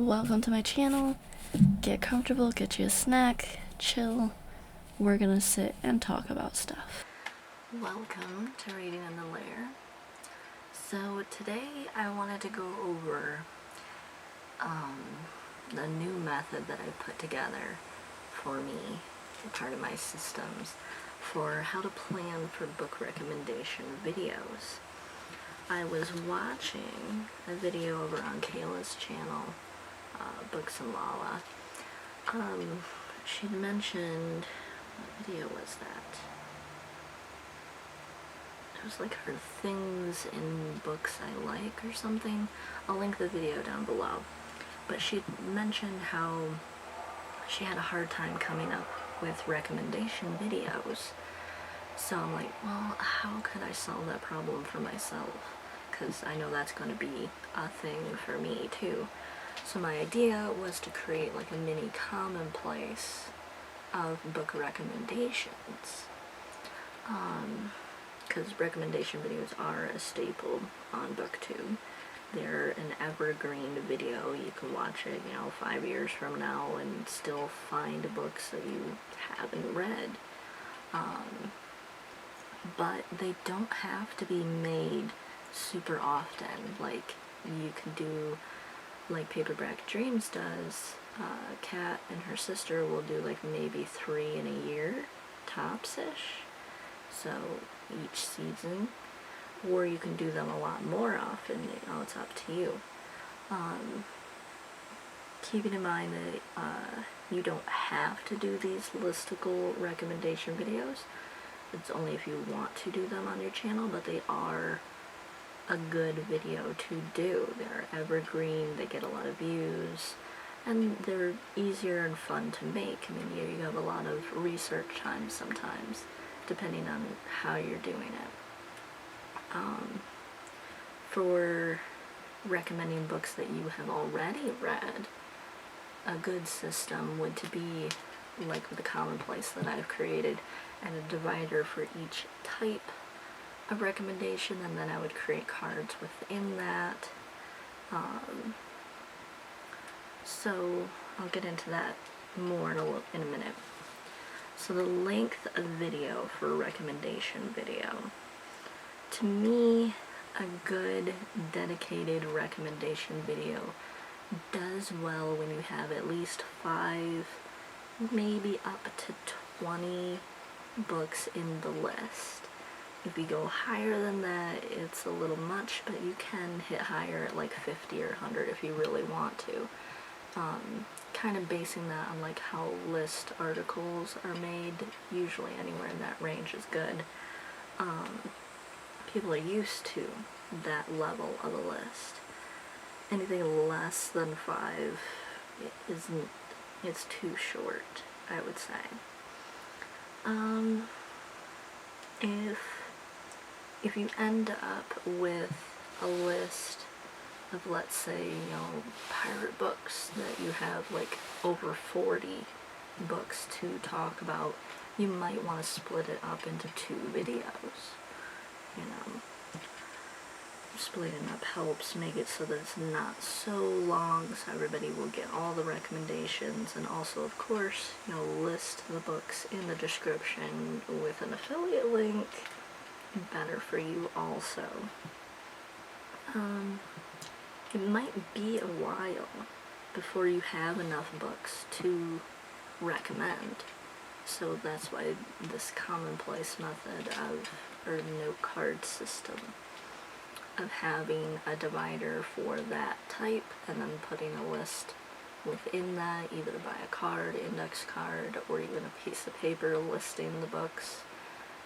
Welcome to my channel. Get comfortable, get you a snack, chill. We're gonna sit and talk about stuff. Welcome to Reading in the Lair. So today I wanted to go over the new method that I put together for me, part of my systems, for how to plan for book recommendation videos. I was watching a video over on Kayla's channel, BooksandLaLa. She'd mentioned, what video was that? It was like her things in books I like or something. I'll link the video down below. But she mentioned how she had a hard time coming up with recommendation videos. So I'm like, well, how could I solve that problem for myself? Because I know that's going to be a thing for me too. So my idea was to create like a mini commonplace of book recommendations. Because recommendation videos are a staple on Booktube. They're an evergreen video. You can watch it, 5 years from now and still find books that you haven't read. But they don't have to be made super often. Like, you can do like Paperback Dreams does. Kat and her sister will do like maybe 3 in a year, tops-ish. So each season. Or you can do them a lot more often, it's up to you. Keeping in mind that you don't have to do these listicle recommendation videos. It's only if you want to do them on your channel, but they are a good video to do. They're evergreen, they get a lot of views, and they're easier and fun to make. I mean, you have a lot of research time sometimes, depending on how you're doing it. For recommending books that you have already read, a good system would to be like the Commonplace that I've created, and a divider for each type of recommendation, and then I would create cards within that. So I'll get into that more in a minute. So the length of video for a recommendation video. To me, a good dedicated recommendation video does well when you have at least 5, maybe up to 20 books in the list. If you go higher than that, it's a little much, but you can hit higher at like 50 or 100 if you really want to. Kind of basing that on like how list articles are made, usually anywhere in that range is good. People are used to that level of a list. Anything less than 5 it's too short, I would say. If you end up with a list of, let's say, pirate books that you have like over 40 books to talk about, you might want to split it up into 2 videos. Splitting up helps make it so that it's not so long, so everybody will get all the recommendations, and also, of course, list the books in the description with an affiliate link. Better for you also. It might be a while before you have enough books to recommend. So that's why this Commonplace method or note card system of having a divider for that type and then putting a list within that, either by a card, index card, or even a piece of paper listing the books,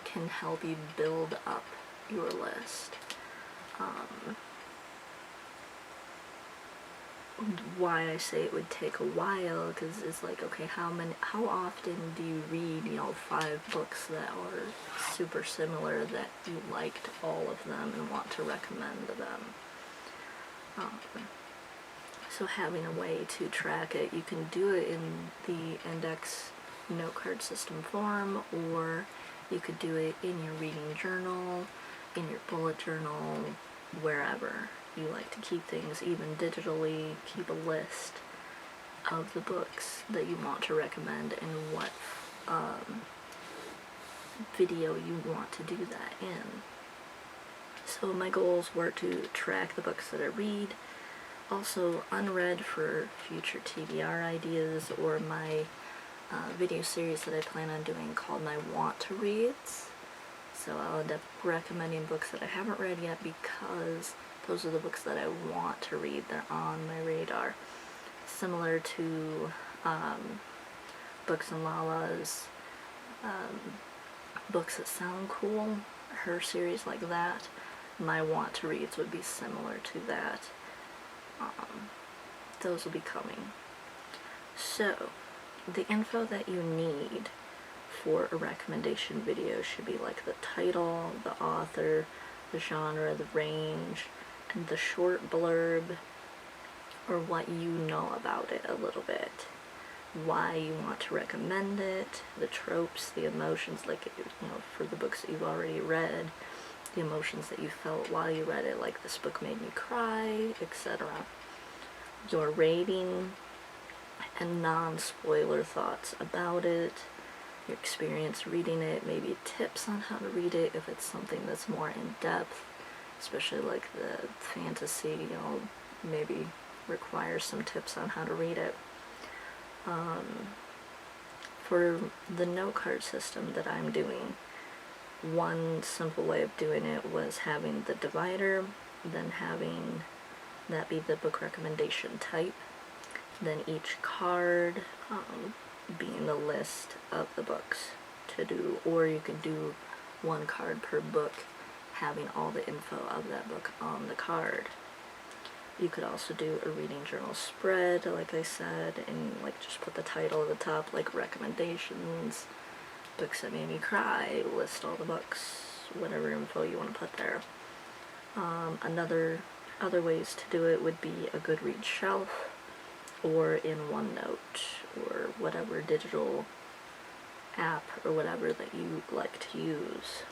can help you build up your list. Why I say it would take a while, because it's like, okay, how often do you read 5 books that are super similar that you liked all of them and want to recommend them? So having a way to track it, you can do it in the index note card system form, or you could do it in your reading journal, in your bullet journal, wherever you like to keep things, even digitally, keep a list. of the books that you want to recommend and what video you want to do that in. So my goals were to track the books that I read, also unread for future TBR ideas, or my video series that I plan on doing called my Want to Reads. So I'll end up recommending books that I haven't read yet because those are the books that I want to read. They're on my radar. Similar to BooksandLaLa's Books That Sound Cool, her series like that. My Want to Reads would be similar to that. Those will be coming. So, the info that you need for a recommendation video should be like the title, the author, the genre, the range, and the short blurb, or what you know about it a little bit. Why you want to recommend it, the tropes, the emotions, like, for the books that you've already read, the emotions that you felt while you read it, like this book made me cry, etc. Your rating and non-spoiler thoughts about it, your experience reading it, maybe tips on how to read it if it's something that's more in-depth, especially like the fantasy, maybe requires some tips on how to read it. For the note card system that I'm doing, one simple way of doing it was having the divider, then having that be the book recommendation type, then each card being the list of the books to do, or you can do one card per book, having all the info of that book on the card. You could also do a reading journal spread, like I said, and like just put the title at the top, like recommendations, books that made me cry, list all the books, whatever info you want to put there. Other ways to do it would be a Goodreads shelf, or in OneNote, or whatever digital app or whatever that you like to use.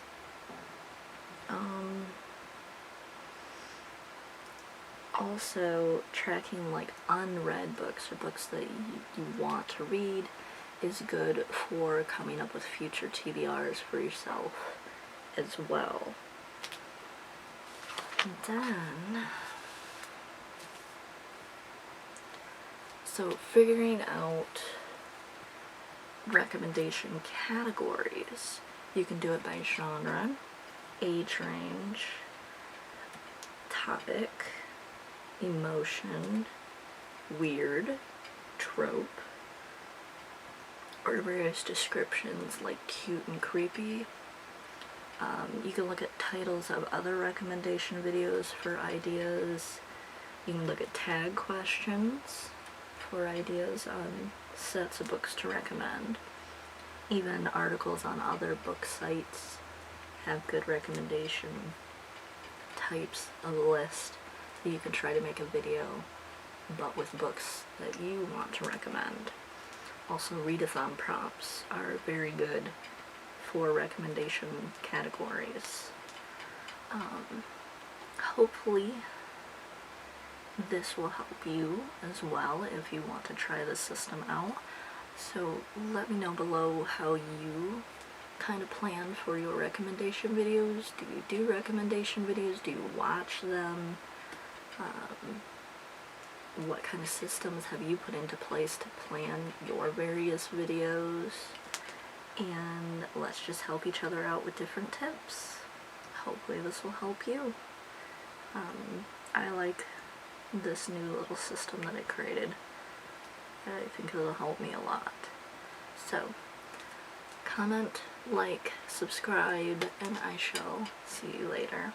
Also, tracking like unread books or books that you want to read is good for coming up with future TBRs for yourself as well. And then, so figuring out recommendation categories, you can do it by genre, age range, topic, emotion, weird, trope, or various descriptions like cute and creepy. You can look at titles of other recommendation videos for ideas. You can look at tag questions for ideas on sets of books to recommend. Even articles on other book sites have good recommendation types of list that you can try to make a video, but with books that you want to recommend. Also, readathon prompts are very good for recommendation categories. Hopefully this will help you as well if you want to try this system out. So let me know below how you kind of plan for your recommendation videos. Do you do recommendation videos? Do you watch them? What kind of systems have you put into place to plan your various videos? And let's just help each other out with different tips. Hopefully this will help you. I like this new little system that I created. I think it'll help me a lot. So, comment, like, subscribe, and I shall see you later.